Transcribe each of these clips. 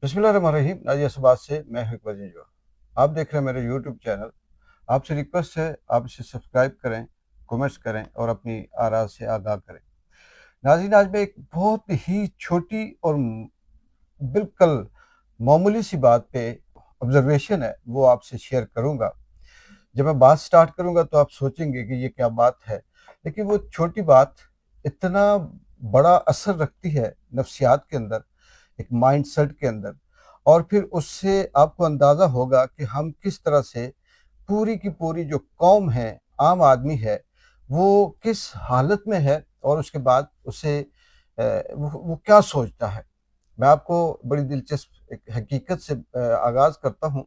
बिस्मिल्लाहिर्रहमानिर्रहीम। नाजियाबाद से मैं हूं इकबाल जो। आप देख रहे हैं मेरे यूट्यूब चैनल। आपसे रिक्वेस्ट है, आप इसे सब्सक्राइब करें, कमेंट्स करें और अपनी आरा से आगाह करें। नाज़रीन, आज मैं एक बहुत ही छोटी और बिल्कुल मामूली सी बात पे ऑब्जर्वेशन है, वो आपसे शेयर करूंगा। जब मैं बात स्टार्ट करूंगा तो आप सोचेंगे कि ये क्या बात है, लेकिन वो छोटी बात इतना बड़ा असर रखती है नफ्सियात के अंदर, एक माइंडसेट के अंदर। और फिर उससे आपको अंदाज़ा होगा कि हम किस तरह से पूरी की पूरी जो कौम है, आम आदमी है, वो किस हालत में है और उसके बाद उसे वो क्या सोचता है। मैं आपको बड़ी दिलचस्प एक हकीकत से आगाज़ करता हूँ।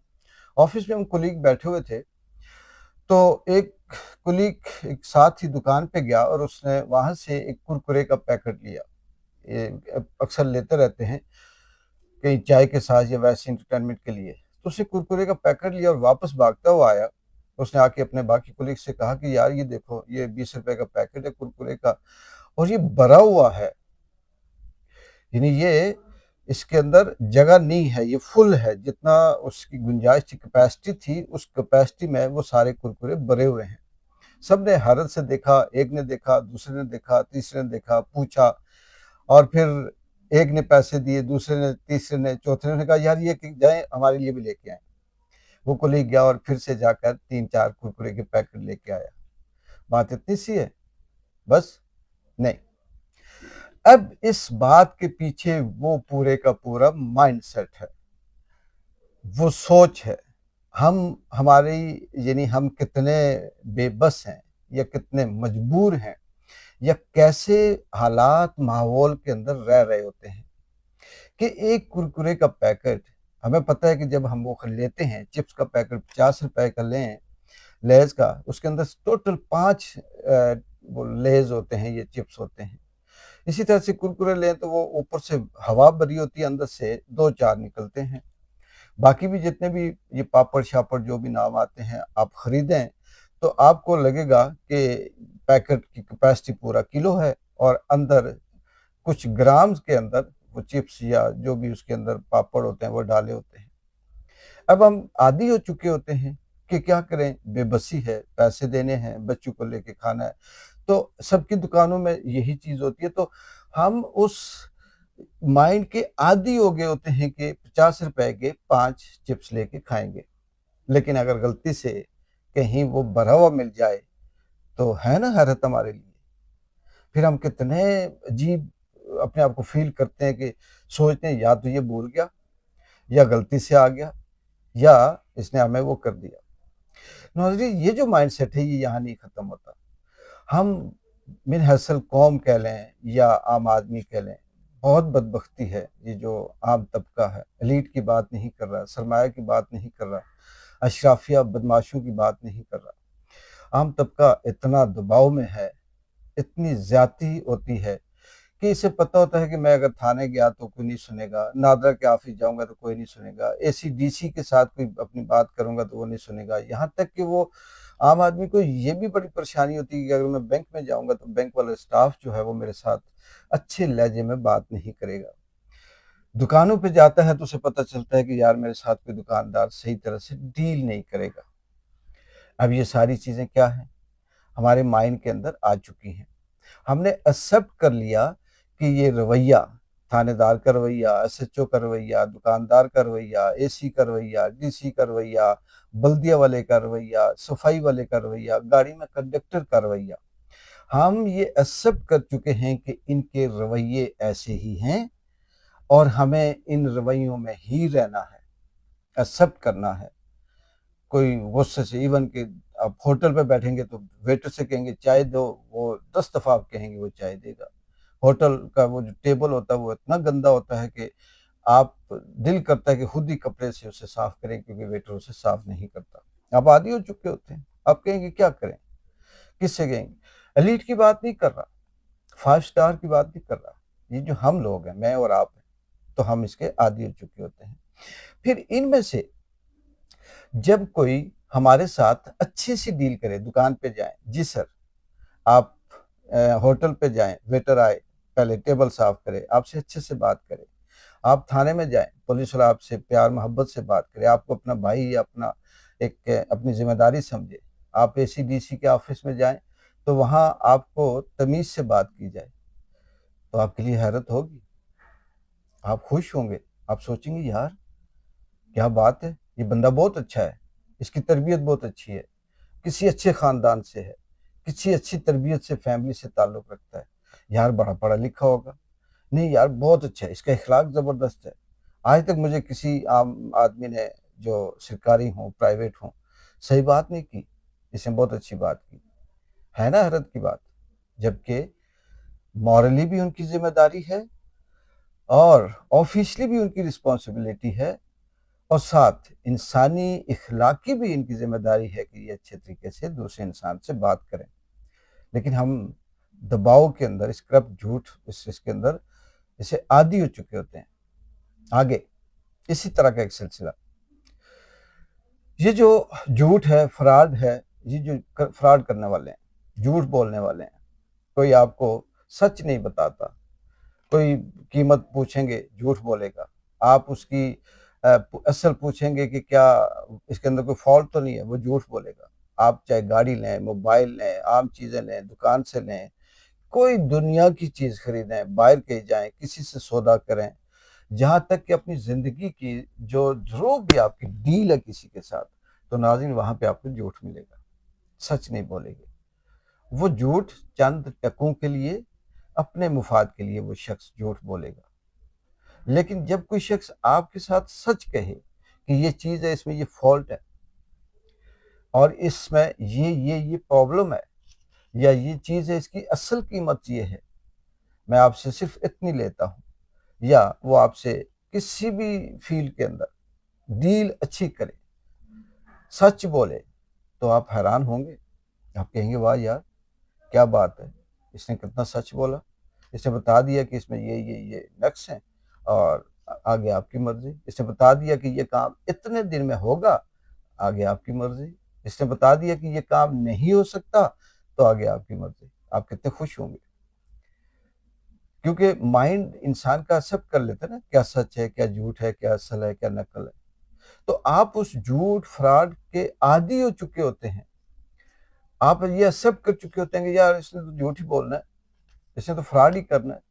ऑफिस में हम कुलीग बैठे हुए थे, तो एक कुलीग एक साथ ही दुकान पे गया और उसने वहाँ से एक कुरकुरे का पैकेट लिया। ये अक्सर लेते रहते हैं कहीं चाय के साथ या वैसे एंटरटेनमेंट के लिए। तो उसने कुरकुरे का पैकेट लिया और वापस भागता हुआ आया। उसने आके अपने बाकी कोलीग से कहा कि यार ये देखो, ये 20 रुपए का पैकेट है कुरकुरे का और ये भरा हुआ है, यानी ये इसके अंदर जगह नहीं है, ये फुल है। जितना उसकी गुंजाइश थी, कैपेसिटी थी, उस कैपेसिटी में वो सारे कुरकुरे भरे हुए हैं। सबने हैरत से देखा, एक ने देखा, दूसरे ने देखा, तीसरे ने देखा, पूछा और फिर एक ने पैसे दिए, दूसरे ने, तीसरे ने, चौथे ने कहा यार ये जाए हमारे लिए भी लेके आए। वो कुली गया और फिर से जाकर 3-4 कुरकुरे के पैकेट लेके आया। बात इतनी सी है? बस? नहीं। अब इस बात के पीछे वो पूरे का पूरा माइंडसेट है, वो सोच है। हम हमारी यानी हम कितने बेबस हैं या कितने मजबूर हैं या कैसे हालात माहौल के अंदर रह रहे होते हैं कि एक कुरकुरे का पैकेट, हमें पता है कि जब हम वो लेते हैं, चिप्स का पैकेट 50 रुपए का लें, लेज का, उसके अंदर टोटल 5 वो लेज होते हैं, ये चिप्स होते हैं। इसी तरह से कुरकुरे लें तो वो ऊपर से हवा भरी होती है, अंदर से 2-4 निकलते हैं। बाकी भी जितने भी ये पापड़ शापड़ जो भी नाम आते हैं, आप खरीदें तो आपको लगेगा कि पैकेट की कैपेसिटी पूरा किलो है और अंदर कुछ ग्राम्स के अंदर वो चिप्स या जो भी उसके अंदर पापड़ होते हैं वो डाले होते हैं। अब हम आदी हो चुके होते हैं कि क्या करें, बेबसी है, पैसे देने हैं, बच्चों को लेके खाना है, तो सबकी दुकानों में यही चीज होती है। तो हम उस माइंड के आदी हो गए होते हैं कि 50 रुपए के 5 चिप्स लेके खाएंगे। लेकिन अगर गलती से कहीं वो भरा हुआ मिल जाए तो है ना हैरत हमारे लिए। फिर हम कितने अजीब अपने आप को फील करते हैं कि सोचते हैं या तो ये भूल गया या गलती से आ गया या इसने हमें वो कर दिया। नाज़रीन, ये जो माइंडसेट है ये यहाँ नहीं खत्म होता। हम मिन हसल कौम कह लें या आम आदमी कह लें, बहुत बदबख्ती है। ये जो आम तबका है, एलीट की बात नहीं कर रहा, सरमाया की बात नहीं कर रहा, अशराफिया बदमाशों की बात नहीं कर रहा। आम तबका इतना दबाव में है, इतनी ज्यादती होती है कि इसे पता होता है कि मैं अगर थाने गया तो कोई नहीं सुनेगा, नादरा के ऑफिस जाऊंगा तो कोई नहीं सुनेगा, एसीडीसी के साथ कोई अपनी बात करूंगा तो वो नहीं सुनेगा। यहाँ तक कि वो आम आदमी को ये भी बड़ी परेशानी होती है कि अगर मैं बैंक में जाऊंगा तो बैंक वाला स्टाफ जो है वो मेरे साथ अच्छे लहजे में बात नहीं करेगा। दुकानों पे जाता है तो उसे पता चलता है कि यार मेरे साथ कोई दुकानदार सही तरह से डील नहीं करेगा। अब ये सारी चीजें क्या है, हमारे माइंड के अंदर आ चुकी हैं। हमने एक्सेप्ट कर लिया कि ये रवैया, थानेदार का रवैया, एसएचओ का रवैया, दुकानदार का रवैया, एसी का रवैया, डीसी का रवैया, बल्दिया वाले का रवैया, सफाई वाले का रवैया, गाड़ी में कंडक्टर का रवैया, हम ये एक्सेप्ट कर चुके हैं कि इनके रवैये ऐसे ही हैं और हमें इन रवैयों में ही रहना है, एक्सेप्ट करना है। कोई गुस्से से, इवन कि आप होटल पे बैठेंगे तो वेटर से कहेंगे चाय दो, वो 10 दफा आप कहेंगे वो चाय देगा। होटल का वो जो टेबल होता है वो इतना गंदा होता है कि आप, दिल करता है कि खुद ही कपड़े से उसे साफ करें, क्योंकि वेटर उसे साफ नहीं करता। आप आदी हो चुके होते हैं, आप कहेंगे क्या करें, किससे कहेंगे। एलीट की बात नहीं कर रहा, 5 स्टार की बात नहीं कर रहा, ये जो हम लोग हैं, मैं और आप हैं, तो हम इसके आदी हो चुके होते हैं। फिर इनमें से जब कोई हमारे साथ अच्छे से डील करे, दुकान पे जाए, जी सर, आप होटल पे जाएं, वेटर आए, पहले टेबल साफ करे, आपसे अच्छे से बात करे, आप थाने में जाएं, पुलिस वाला आपसे प्यार मोहब्बत से बात करे, आपको अपना भाई या अपना एक अपनी जिम्मेदारी समझे। आप एसीडीसी के ऑफिस में जाएं तो वहां आपको तमीज से बात की जाए, तो आपके लिए हैरत होगी, आप खुश होंगे, आप सोचेंगे यार क्या बात है, ये बंदा बहुत अच्छा है, इसकी तरबियत बहुत अच्छी है, किसी अच्छे खानदान से है, किसी अच्छी तरबियत से फैमिली से ताल्लुक रखता है, यार बड़ा पढ़ा लिखा होगा, नहीं यार बहुत अच्छा है, इसका इखलाक ज़बरदस्त है। आज तक मुझे किसी आम आदमी ने जो सरकारी हो प्राइवेट हो सही बात नहीं की, इसने बहुत अच्छी बात की, है ना हैरत की बात। जबकि मॉरली भी उनकी जिम्मेदारी है और ऑफिशियली भी उनकी रिस्पॉन्सिबिलिटी है, और साथ इंसानी इखलाकी भी इनकी जिम्मेदारी है कि ये अच्छे तरीके से दूसरे इंसान से बात करें। लेकिन हम दबाव के अंदर, इस करप्ट झूठ इसके अंदर इसे आदी हो चुके होते हैं। आगे इसी तरह का एक सिलसिला, ये जो झूठ है, फ्रॉड है, ये जो फ्रॉड करने वाले हैं, झूठ बोलने वाले हैं, कोई आपको सच नहीं बताता, कोई कीमत पूछेंगे झूठ बोलेगा, आप उसकी असल पूछेंगे कि क्या इसके अंदर कोई फॉल्ट तो नहीं है, वो झूठ बोलेगा। आप चाहे गाड़ी लें, मोबाइल लें, आम चीज़ें लें, दुकान से लें, कोई दुनिया की चीज़ खरीदें, बाहर कहीं जाएं, किसी से सौदा करें, जहाँ तक कि अपनी ज़िंदगी की जो भी आपकी डील है किसी के साथ, तो नाज़रीन वहाँ पे आपको झूठ मिलेगा, सच नहीं बोलेंगे। वो झूठ चंद टकों के लिए, अपने मुफाद के लिए वो शख्स झूठ बोलेगा। लेकिन जब कोई शख्स आपके साथ सच कहे कि ये चीज़ है, इसमें ये फॉल्ट है और इसमें ये प्रॉब्लम है, या ये चीज़ है, इसकी असल कीमत ये है, मैं आपसे सिर्फ इतनी लेता हूँ, या वो आपसे किसी भी फील्ड के अंदर डील अच्छी करे, सच बोले, तो आप हैरान होंगे, आप कहेंगे वाह यार क्या बात है, इसने कितना सच बोला, इसने बता दिया कि इसमें ये नक्स हैं, और आगे आपकी मर्जी। इसने बता दिया कि ये काम इतने दिन में होगा, आगे आपकी मर्जी। इसने बता दिया कि ये काम नहीं हो सकता, तो आगे आपकी मर्जी। आप कितने खुश होंगे, क्योंकि माइंड इंसान का सब कर लेता है ना, क्या सच है, क्या झूठ है, क्या असल है, क्या नकल है। तो आप उस झूठ फ्रॉड के आदी हो चुके होते हैं, आप ये एक्सेप्ट कर चुके होते हैं कि यार इसने तो झूठ ही बोलना है, इसने तो फ्रॉड ही करना है।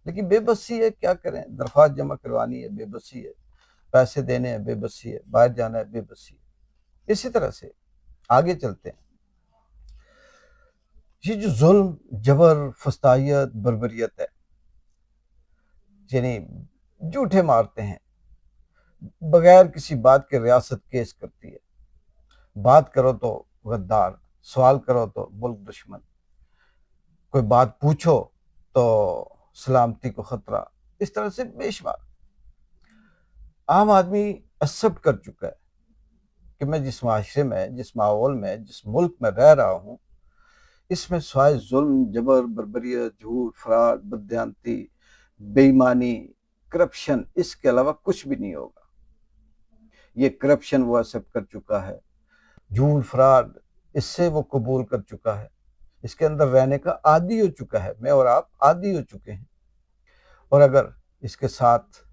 लेकिन बेबसी है, क्या करें, दरख्वास्त जमा करवानी है, बेबसी है, पैसे देने हैं, बेबसी है, बाहर जाना है, बेबसी है। इसी तरह से आगे चलते हैं, ये जो जुल्म जबर फस्तायत बर्बरियत है, यानी झूठे मारते हैं, बगैर किसी बात के रियासत केस करती है, बात करो तो गद्दार, सवाल करो तो मुल्क दुश्मन, कोई बात पूछो तो सलामती को खतरा, इस तरह से बेशुमार। आम आदमी एक्सेप्ट कर चुका है कि मैं जिस माशरे में, जिस माहौल में, जिस मुल्क में रह रहा हूँ, इसमें सिवाय जुल्म जबर बर्बरियत झूठ फ्रॉड बदयांती बेईमानी करप्शन, इसके अलावा कुछ भी नहीं होगा। ये करप्शन वो एक्सेप्ट कर चुका है, झूठ फ्रॉड इससे वो कबूल कर चुका है, इसके अंदर रहने का आदी हो चुका है, मैं और आप आदी हो चुके हैं। और अगर इसके साथ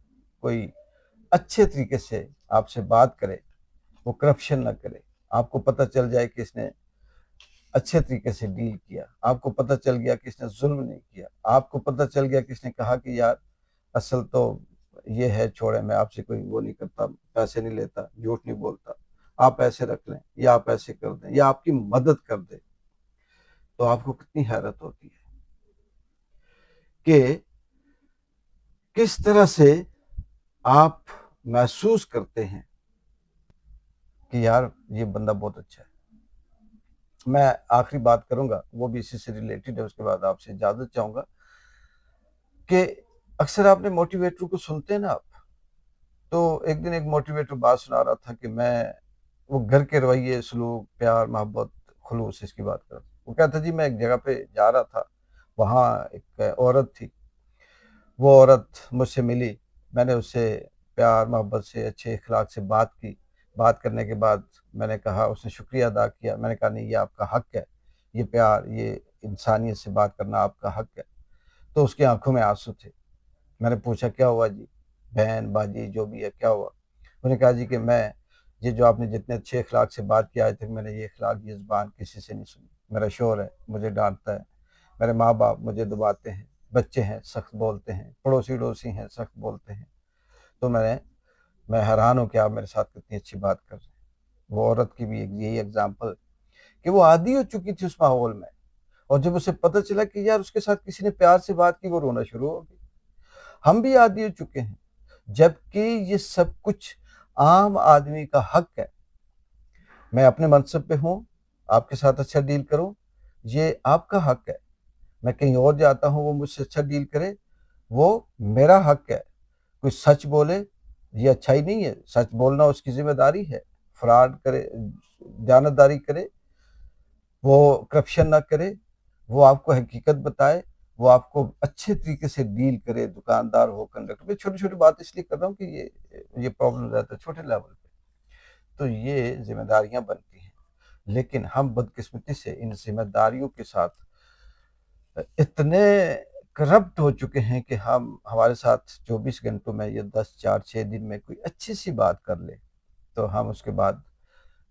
कोई अच्छे तरीके से आपसे बात करे, वो करप्शन ना करे, आपको पता चल जाए कि इसने अच्छे तरीके से डील किया, आपको पता चल गया कि इसने जुल्म नहीं किया, आपको पता चल गया कि इसने कहा कि यार असल तो ये है, छोड़े, मैं आपसे कोई वो नहीं करता, पैसे नहीं लेता, झूठ नहीं बोलता, आप ऐसे रख लें या आप ऐसे कर दें या आपकी मदद कर दे, तो आपको कितनी हैरत होती है कि किस तरह से आप महसूस करते हैं कि यार ये बंदा बहुत अच्छा है। मैं आखिरी बात करूंगा, वो भी इसी से रिलेटेड है, उसके बाद आपसे इजाजत चाहूंगा कि अक्सर आपने मोटिवेटर को सुनते हैं ना आप, तो एक दिन एक मोटिवेटर बात सुना रहा था कि मैं वो घर के रवैये सलूक प्यार मोहब्बत खुलूस इसकी बात कर रहा था। वो कहता जी मैं एक जगह पे जा रहा था, वहाँ एक औरत थी, वो औरत मुझसे मिली, मैंने उससे प्यार मोहब्बत से अच्छे इखलाक से बात की, बात करने के बाद मैंने कहा, उसने शुक्रिया अदा किया, मैंने कहा नहीं ये आपका हक है, ये प्यार, ये इंसानियत से बात करना आपका हक है। तो उसकी आंखों में आंसू थे। मैंने पूछा क्या हुआ जी, बहन बाजी जो भी है, क्या हुआ? उन्होंने कहा जी कि मैं ये जो आपने जितने अच्छे अखलाक से बात किया, आज तक मैंने ये अखलाक, ये ज़ुबान किसी से नहीं सुनी। मेरा शौहर है, मुझे डांटता है, मेरे माँ बाप मुझे दबाते हैं, बच्चे हैं सख्त बोलते हैं, पड़ोसी अड़ोसी हैं सख्त बोलते हैं। तो मैं हैरान हूँ कि आप मेरे साथ कितनी अच्छी बात कर रहे हैं। वो औरत की भी एक यही एग्जाम्पल कि वो आदी हो चुकी थी उस माहौल में, और जब उसे पता चला कि यार उसके साथ किसी ने प्यार से बात की, वो रोना शुरू हो गई। हम भी आदी हो चुके हैं, जबकि ये सब कुछ आम आदमी का हक है। मैं अपने मनसब पे हूँ, आपके साथ अच्छा डील करूँ, ये आपका हक है। मैं कहीं और जाता हूँ, वो मुझसे अच्छा डील करे, वो मेरा हक है। कोई सच बोले, ये अच्छाई नहीं है, सच बोलना उसकी ज़िम्मेदारी है। फ्रॉड करे, दयानतदारी करे, वो करप्शन ना करे, वो आपको हकीकत बताए, वो आपको अच्छे तरीके से डील करे, दुकानदार हो, कंडक्टर। मैं छोटी-छोटी बात इसलिए कर रहा हूँ कि ये प्रॉब्लम रहता है छोटे लेवल पे। तो ये ज़िम्मेदारियाँ बनती हैं, लेकिन हम बदकिस्मती से इन ज़िम्मेदारियों के साथ इतने करप्ट हो चुके हैं कि हमारे साथ 24 घंटों में या 10, 4, 6 दिन में कोई अच्छी-सी बात कर ले, तो हम उसके बाद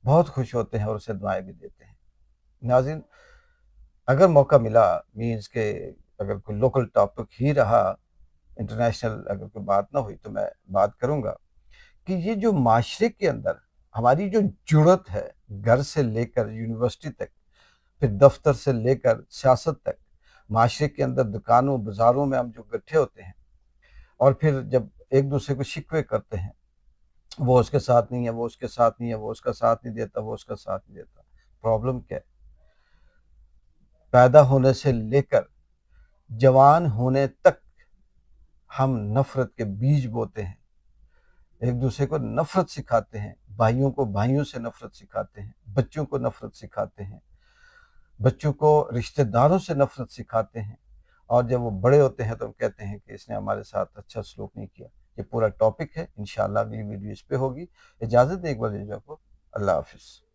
बहुत खुश होते हैं और उसे दुआएँ भी देते हैं। नाज़रीन, अगर मौका मिला, मीन्स के अगर कोई लोकल टॉपिक ही रहा, इंटरनेशनल अगर कोई बात ना हुई, तो मैं बात करूँगा कि ये जो माशरे के अंदर हमारी जो जुड़त है, घर से लेकर यूनिवर्सिटी तक, फिर दफ्तर से लेकर सियासत तक, माशरे के अंदर दुकानों बाज़ारों में हम जो इकट्ठे होते हैं, और फिर जब एक दूसरे को शिकवे करते हैं, वो उसके साथ नहीं है, वो उसके साथ नहीं है, वो उसका साथ नहीं देता, वो उसका साथ नहीं देता। प्रॉब्लम क्या है? पैदा होने से लेकर जवान होने तक हम नफ़रत के बीज बोते हैं, एक दूसरे को नफ़रत सिखाते हैं, भाइयों को भाइयों से नफ़रत सिखाते हैं, बच्चों को नफ़रत सिखाते हैं, बच्चों को रिश्तेदारों से नफ़रत सिखाते हैं, और जब वो बड़े होते हैं तो हम कहते हैं कि इसने हमारे साथ अच्छा सलूक नहीं किया। ये पूरा टॉपिक है, इंशाअल्लाह अगली वीडियो इस पे होगी। इजाज़त दें, एक बार दीजिए आपको। अल्लाह हाफ़िज़।